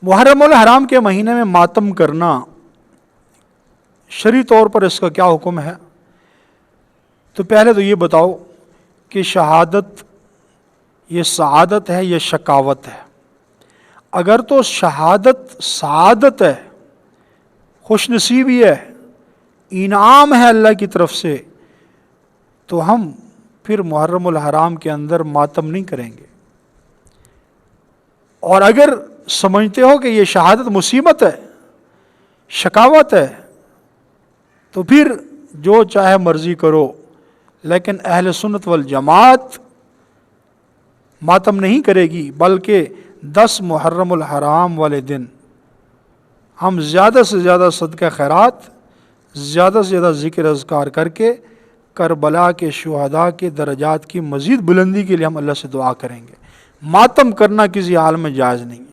मुहर्रमुल हराम के महीने में मातम करना शरई तौर पर इसका क्या हुक्म है? तो पहले तो ये बताओ कि शहादत ये सआदत है या शकावत है? अगर तो शहादत सआदत है, खुशनसीबी है, इनाम है अल्लाह की तरफ से, तो हम फिर मुहर्रमुल हराम के अंदर मातम नहीं करेंगे। और अगर समझते हो कि ये शहादत मुसीबत है, शकावत है, तो फिर जो चाहे मर्जी करो, लेकिन अहले सुन्नत वल जमात मातम नहीं करेगी, बल्कि 10 मुहर्रमुल हराम वाले दिन हम ज़्यादा से ज़्यादा सदका खैरात, ज़्यादा से ज़्यादा ज़िक्र अज़कार करके करबला के शुहदा के दर्जात की मज़ीद बुलंदी के लिए हम अल्लाह से दुआ करेंगे। मातम करना किसी हाल में जायज़ नहीं है।